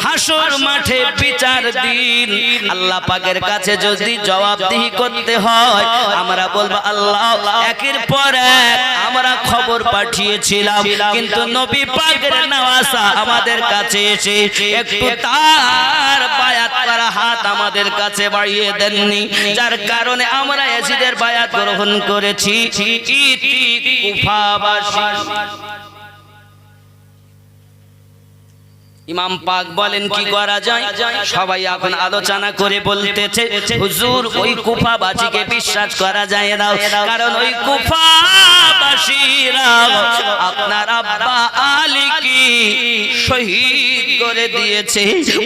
হাসর মাঠে বিচার দিন আল্লাহ পাকের কাছে যদি জবাবদিহি করতে হয়, আমরা বলবো আল্লাহ একের পর এক আমরা খবর পাঠিয়েছিলাম, কিন্তু নবী পাকের নওয়াসা আমাদের কাছে এসে একটু তার বায়াত করা হাত আমাদের কাছে বাড়িয়ে দেননি, যার কারণে আমরা ইয়াজিদের বায়াত গ্রহণ করেছি। ইতি কুফাবাসী। ইমাম পাক বলেন কি করা যায়? সবাই এখন আলোচনা করে বলতেছে হুজুর ওই কুফাবাসীকে বিশ্বাস করা যায় না, কারণ ওই কুফাবাসীরা আপনার আব্বা আলী কি শহীদ করে দিয়েছে।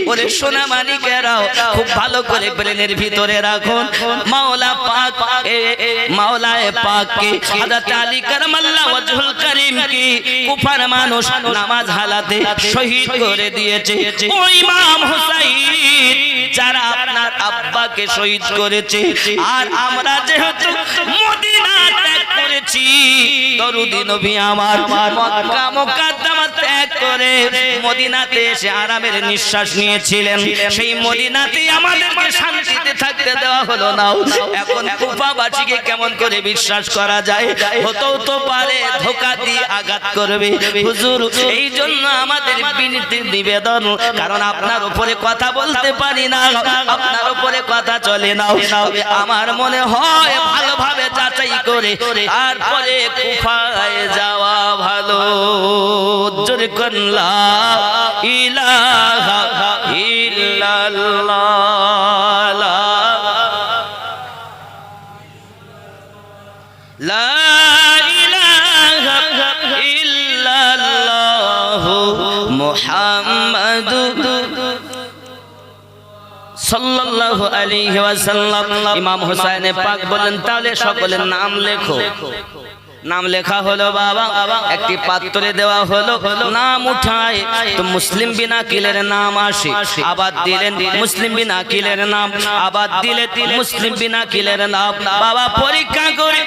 ওরে সোনা মানিকেরাও খুব ভালো করে ব্রেনের ভিতরে রাখুন, মাওলা পাক মাওলায়ে পাককে হযরত আলী কারামাল্লাহু ওয়াজহুল কারীম কি কুফার মানুষ নামাজ হালাতে শহীদ করে দিয়েছে। ও ইমাম হুসাইন যারা আপনার আব্বাকে শহীদ করেছে, আর আমরা যেহেতু মদিনা ত্যাগ করেছি, দরুদি নবী আমার মক্কা মুকাদ্দামা ত্যাগ করে মদিনাতে এসে আরামের নিঃশ্বাস নিয়েছিলেন, সেই মদিনাতেই আমাদেরকে শান্তিতে থাকতে দেওয়া হলো না। এখন কুফাবাসীকে কেমন করে বিশ্বাস করা যায়? হতেও তো পারে ধোঁকা দিয়ে আঘাত করবে। হুজুর এই জন্য আমাদের বিনতি নিবেদন, কারণ আপনার উপরে কথা বলতে পারি না, আপনার উপরে কথা চলে না, তবে আমার মনে হয় ভালোভাবে যাচাই করে তারপরে কুফায় যাওয়া ভালো। জোরে কোন লা ইলাহা ইল্লাল্লাহ, লা ইলাহা ইল্লাল্লাহ মুহাম্মাদুর সাল্লাল্লাহু আলাইহি ওয়াসাল্লাম। ইমাম হুসাইন পাক বলেন তাহলে সকলের নাম লেখো। নাম লেখা হলো বাবা, একটি পাত্রে দেওয়া হলো, নাম উঠায় তো মুসলিম বিন আকিলের নাম আসে, আবার দিলেন মুসলিম বিন আকিলের নাম, আবার দিলে মুসলিম বিন আকিলের নাম। বাবা পরীক্ষা করে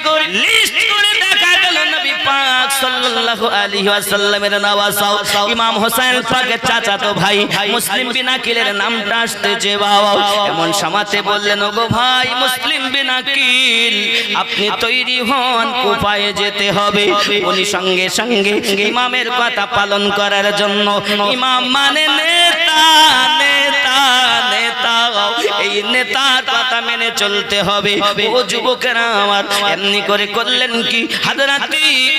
লিস্ট করে দেখা গেল নবী পাক সাল্লাল্লাহু আলাইহি ওয়াসাল্লামের নওয়াসা ইমাম হোসেন পাকের চাচাতো ভাই মুসলিম বিন আকিলের নামটা আসতেছে। বাবা এমন সমাতে বললেন, ওগো ভাই মুসলিম বিন আকিল, আপনি তৈরি হন, কুফায় যেতে হবে। উনি সঙ্গে সঙ্গে ইমামের কথা পালন করার জন্য, ইমাম মানে নেতা নেতা নেতা এই নেতার কথা মেনে চলতে হবে। ও যুবকেরা আমার, এমনি করে করলেন কি, হযরত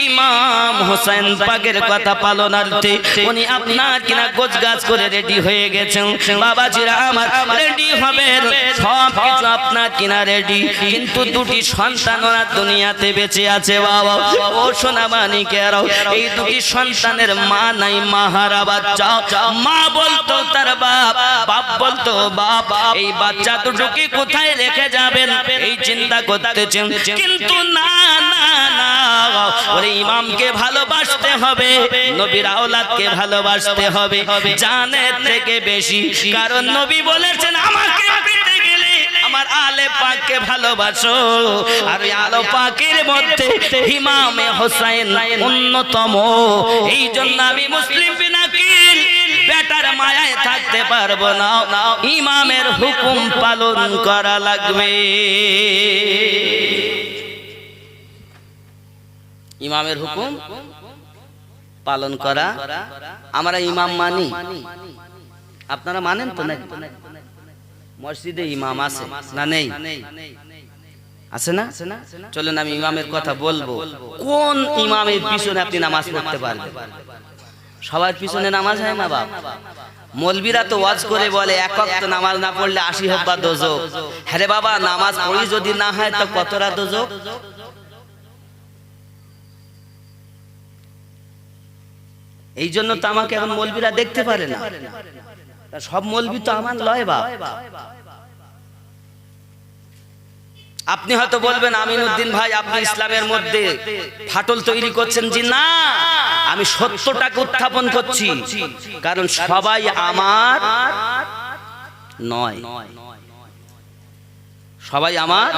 ইমাম হোসেন পাকের কথা পালনার্থে উনি আপনার কিনা গোছগাছ করে রেডি হয়ে গেছেন। বাবাজিরা আমার, রেডি হবেন, সব কিছু আপনার কিনা রেডি, কিন্তু দুটি সন্তান ওরা দুনিয়াতে বেঁচে আছে। বাবা ও সোনা মানিকেরাও, এই দুটি সন্তানের মা নাই, মাহারা বাচ্চা। মা বলতো তার বাপ, বাপ বলতো বাপ। এই বাচ্চা দুটোকে কোথায় রেখে যাবেন এই চিন্তা করতেছেন, কিন্তু না না না, ওরে ইমামকে ভালোবাসতে হবে, নবীর আওলাদকে ভালোবাসতে হবে জানের থেকে বেশি। কারণ নবী বলেছেন, আমাকে পেতে গেলে আমার আলে পাককে ভালোবাসো। আর ওই আলো পাকের মধ্যে ইমামে হোসেন অন্যতম। এই জন্য আমি মুসলিম বিনাকিল বেটার মায়ায় থাকতে পারবো না, ইমামের হুকুম পালন করা লাগবে। ইমামের হুকুম পালন করা। আমরা ইমাম মানি, আপনারা মানেন তো? নাকি মসজিদে ইমাম আছে না নেই? আছে না? চলুন আমি ইমামের কথা বলবো। কোন ইমামের পিছনে আপনি নামাজ পড়তে পারবেন? সবার পিছনে নামাজ হয় না বাপ। মৌলবীরা তো ওয়াজ করে বলে এক ওয়াক্ত নামাজ না পড়লে 80 হোক বা দোজক। হ্যাঁ বাবা, নামাজ পড়ি যদি না হয় তো কতটা দোজক? এই জন্য তো আমাকে এখন মৌলবীরা দেখতে পারে না। সব মৌলবী তো আমার লয় বাপ। আপনি হয়তো বলবেন, আমিনউদ্দিন ভাই আপনি ইসলামের মধ্যে ফাটল তৈরি করছেন। জি না, আমি সত্যটাকে উত্থাপন করছি। কারণ সবাই আমার নয়, সবাই আমার